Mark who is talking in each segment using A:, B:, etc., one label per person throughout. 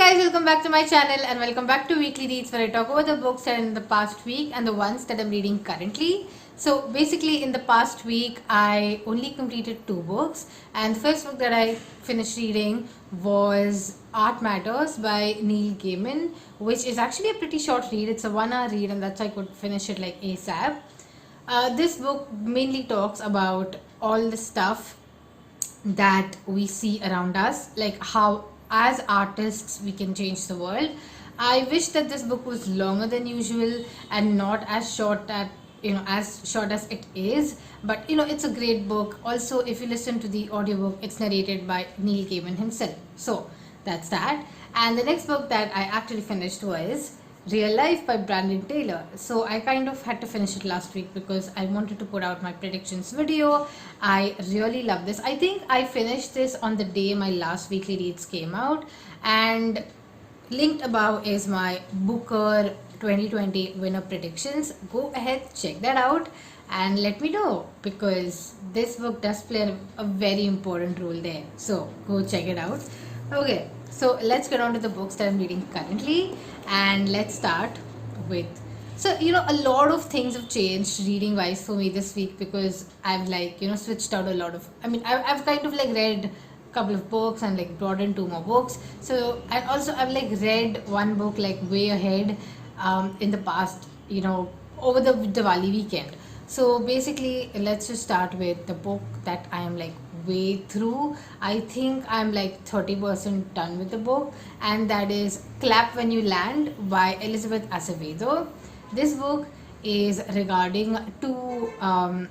A: guys, welcome back to my channel and welcome back to Weekly Reads, where I talk about the books that in the past week and the ones that I'm reading currently. So basically in the past week I only completed 2 books, and the first book that I finished reading was Art Matters by Neil Gaiman, which is actually a pretty short read. It's a 1 hour read, and that's why I could finish it like ASAP. This book mainly talks about all the stuff that we see around us, like how as artists we can change the world. I wish that this book was longer than usual and not as short that as short as it is, but it's a great book. Also, if you listen to the audiobook, it's narrated by Neil Gaiman himself. So that's that. And the next book that I actually finished was Real Life by Brandon Taylor. So I kind of had to finish it last week because I wanted to put out my predictions video. I really love this. I think I finished this on the day my last weekly reads came out, and linked above is my Booker 2020 winner predictions. Go ahead, check that out and let me know, because this book does play a very important role there. So go check it out. Okay, so let's get on to the books that I'm reading currently, and let's start with. So a lot of things have changed reading wise for me this week, because I've switched out a lot of. I've kind of read a couple of books and brought in 2 more books. So and also I've read one book way ahead in the past, over the Diwali weekend. So basically, let's just start with the book that I am way through. I think I'm 30% done with the book, and that is Clap When You Land by Elizabeth Acevedo. This book is regarding 2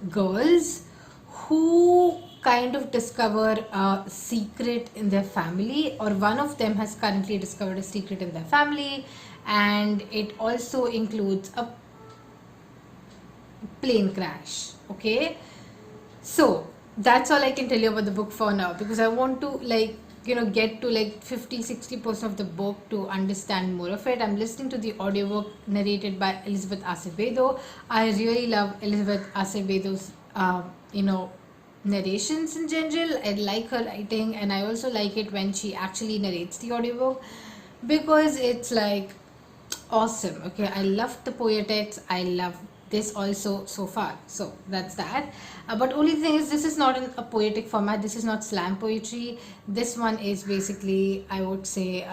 A: girls who kind of discover a secret in their family, or one of them has currently discovered a secret in their family, and it also includes a plane crash. Okay, so that's all I can tell you about the book for now, because I want to get to 50-60% of the book to understand more of it. I'm listening to the audiobook narrated by Elizabeth Acevedo. I really love Elizabeth Acevedo's narrations in general. I like her writing, and I also like it when she actually narrates the audiobook, because it's awesome. Okay, I love the poetics. I love this also so far. So that's that. But only thing is, this is not in a poetic format. This is not slam poetry. This one is basically, I would say,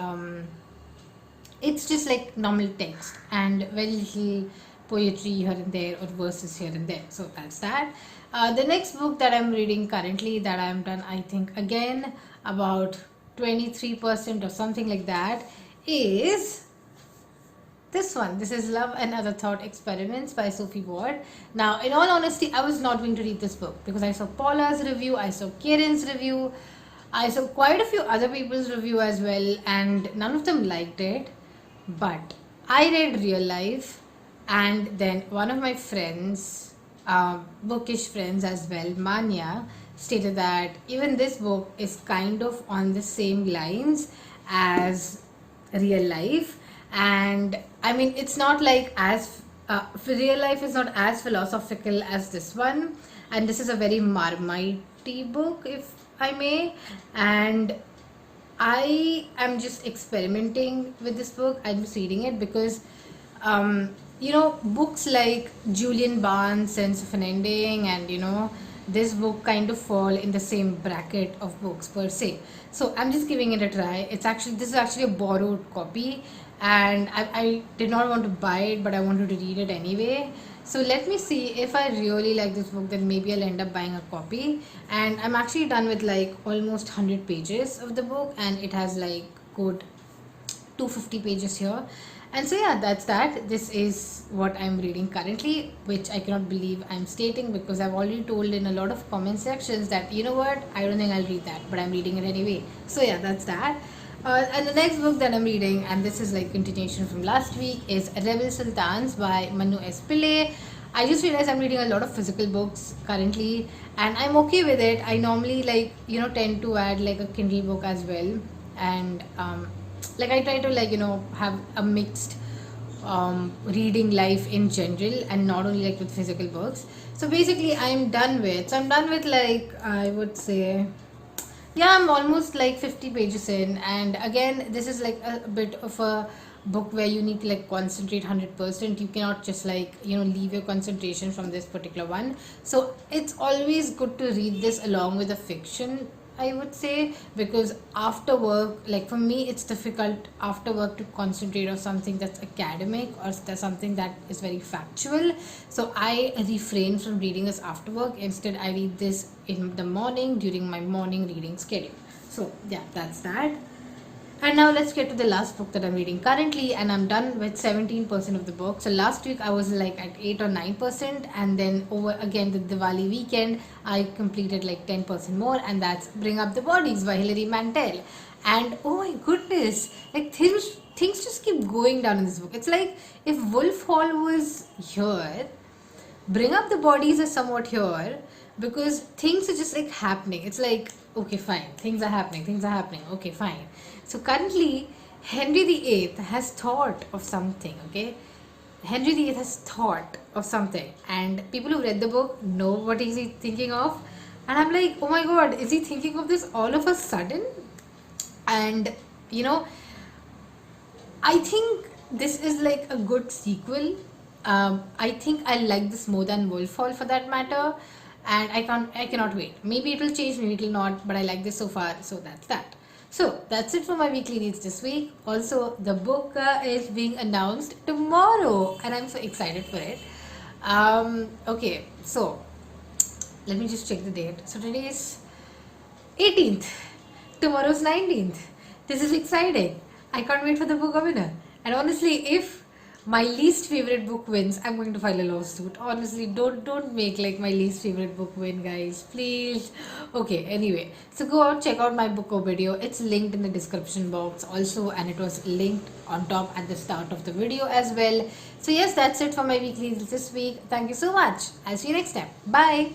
A: it's just normal text and very little poetry here and there, or verses here and there. So that's that. The next book that I'm reading currently, that I'm done, I think again about 23% or something like that, is this one. This is Love and Other Thought Experiments by Sophie Ward. Now, in all honesty, I was not going to read this book, because I saw Paula's review, I saw Karen's review, I saw quite a few other people's review as well, and none of them liked it. But I read Real Life, and then one of my friends, bookish friends as well, Manya, stated that even this book is kind of on the same lines as Real Life. And it's not as Real Life is not as philosophical as this one, and this is a very Marmite book, if I may. And I am just experimenting with this book. I'm just reading it because books like Julian Barnes' Sense of an Ending, and this book kind of fall in the same bracket of books per se. So I'm just giving it a try. This is actually a borrowed copy, and I did not want to buy it, but I wanted to read it anyway. So let me see, if I really like this book, then maybe I'll end up buying a copy. And I'm actually done with almost 100 pages of the book, and it has good 250 pages here. And so yeah, that's that. This is what I'm reading currently, which I cannot believe I'm stating, because I've already told in a lot of comment sections that I don't think I'll read that, but I'm reading it anyway. So yeah, that's that. And the next book that I'm reading, and this is continuation from last week, is Rebel Sultans by Manu S. Pillai. I just realized I'm reading a lot of physical books currently, and I'm okay with it. I normally tend to add a Kindle book as well, and I try to have a mixed reading life in general, and not only with physical books. So basically I'm done with I would say Yeah, I'm almost like 50 pages in, and again, this is like a bit of a book where you need to like concentrate 100%. You cannot just like, leave your concentration from this particular one. So it's always good to read this along with a fiction, I would say, because after work, like for me, it's difficult after work to concentrate on something that's academic or something that is very factual. So I refrain from reading this after work. Instead, I read this in the morning during my morning reading schedule. So yeah, that's that. And now let's get to the last book that I'm reading currently, and I'm done with 17% of the book. So last week I was like at 8 or 9%, and then over again the Diwali weekend I completed like 10% more, and that's Bring Up the Bodies by Hilary Mantel. And oh my goodness, like things just keep going down in this book. It's like if Wolf Hall was here, Bring Up the Bodies is somewhat here, because things are just like happening. It's like, okay, fine, things are happening, okay, fine. So currently, Henry VIII has thought of something, okay? Henry VIII has thought of something, and people who read the book know what is he thinking of. And I'm like, oh my god, is he thinking of this all of a sudden? And you know, I think this is like a good sequel. I think I like this more than Wolf Hall for that matter, and I cannot wait. Maybe it will change, maybe it will not, but I like this so far, so that's that. So that's it for my weekly reads this week. Also, the book is being announced tomorrow, and I'm so excited for it. Okay, so let me just check the date. So today is 18th. Tomorrow's 19th. This is exciting. I can't wait for the book winner. And honestly, if my least favorite book wins, I'm going to file a lawsuit. Honestly, don't make like my least favorite book win, guys. Please. Okay, anyway. So go out, check out my book video. It's linked in the description box also, and it was linked on top at the start of the video as well. So yes, that's it for my weekly this week. Thank you so much. I'll see you next time. Bye.